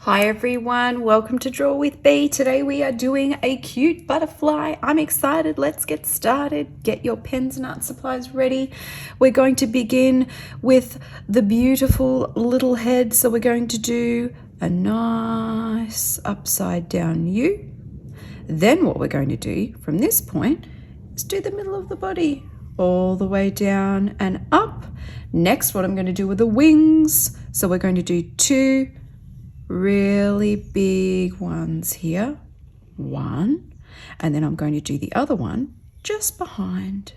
Hi everyone, welcome to Draw with Bee. Today we are doing a cute butterfly. I'm excited, let's get started. Get your pens and art supplies ready. We're going to begin with the beautiful little head. So we're going to do a nice upside down U. Then what we're going to do from this point is do the middle of the body all the way down and up. Next, what I'm going to do with the wings. So we're going to do two really big ones here, one, and then I'm going to do the other one just behind.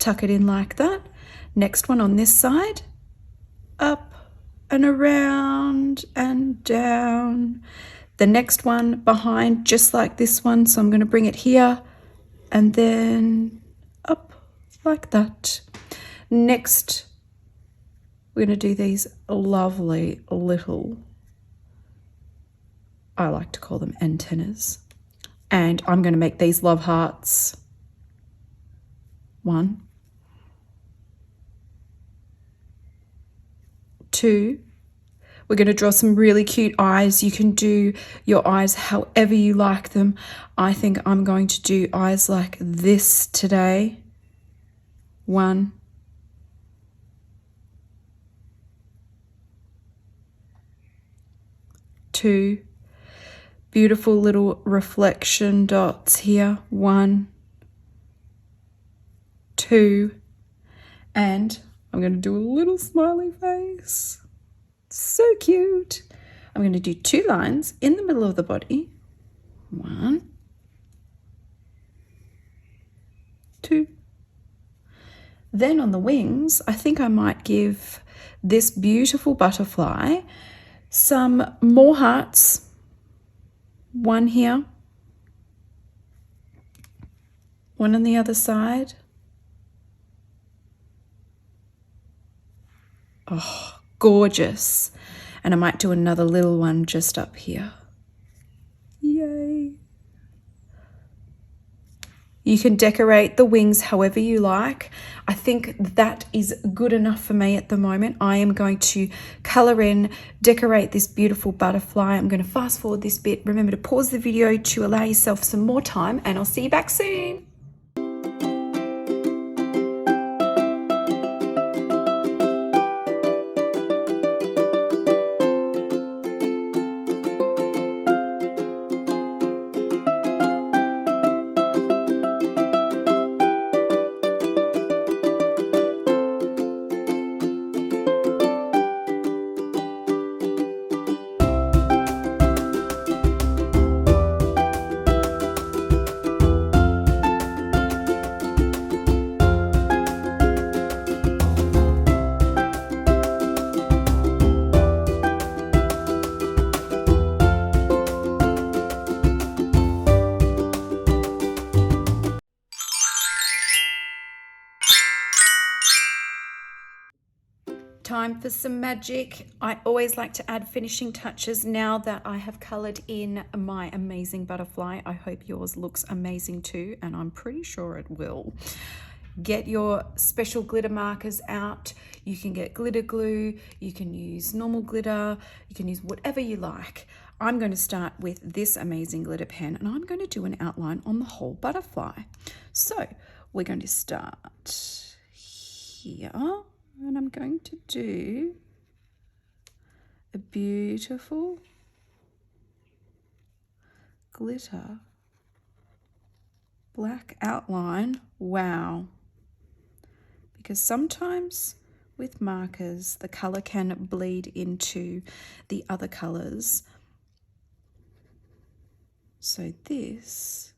Tuck it in like that. Next one on this side, up and around and down. The next one behind, just like this one, so I'm going to bring it here and then up like that. Next, we're going to do these lovely little, I like to call them antennas. And I'm going to make these love hearts. 1, 2. We're going to draw some really cute eyes. You can do your eyes however you like them. I think I'm going to do eyes like this today. 1, 2. Beautiful little reflection dots here. 1, 2. And I'm going to do a little smiley face. So cute. I'm going to do 2 lines in the middle of the body. 1, 2. Then on the wings, I think I might give this beautiful butterfly some more hearts. 1 here, 1 on the other side. Oh, gorgeous. And I might do another little one just up here. Yay. You can decorate the wings however you like. I think that is good enough for me at the moment. I am going to color in, decorate this beautiful butterfly. I'm going to fast forward this bit. Remember to pause the video to allow yourself some more time, and I'll see you back soon. Time for some magic. I always like to add finishing touches now that I have colored in my amazing butterfly. I hope yours looks amazing too, and I'm pretty sure it will. Get your special glitter markers out. You can get glitter glue, you can use normal glitter, you can use whatever you like. I'm going to start with this amazing glitter pen, and I'm going to do an outline on the whole butterfly. So we're going to start here. And I'm going to do a beautiful glitter black outline. Wow. Because sometimes with markers, the color can bleed into the other colors. So this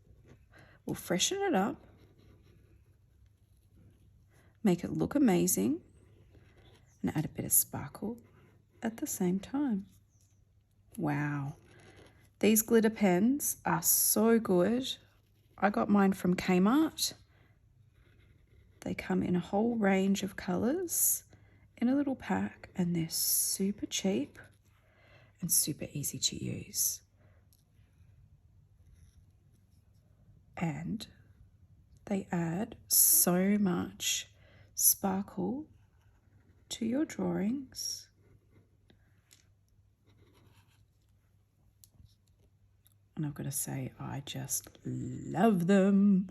will freshen it up, make it look amazing, and add a bit of sparkle at the same time. Wow. These glitter pens are so good. I got mine from Kmart. They come in a whole range of colors in a little pack, and they're super cheap and super easy to use. And they add so much sparkle to your drawings. And I've got to say, I just love them.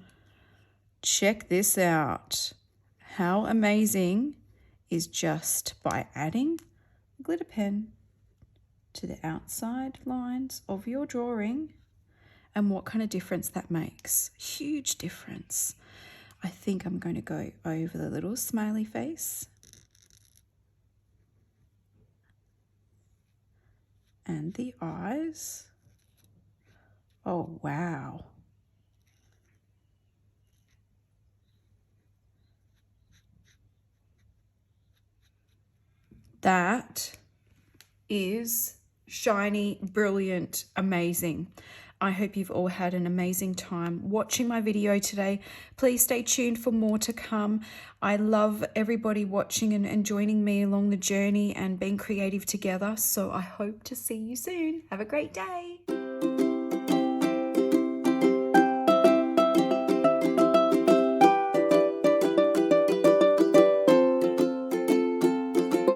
Check this out. How amazing is just by adding a glitter pen to the outside lines of your drawing, and what kind of difference that makes. Huge difference. I think I'm going to go over the little smiley face and the eyes. Oh, wow. That is shiny, brilliant, amazing. I hope you've all had an amazing time watching my video today. Please stay tuned for more to come. I love everybody watching and joining me along the journey and being creative together. So I hope to see you soon. Have a great day.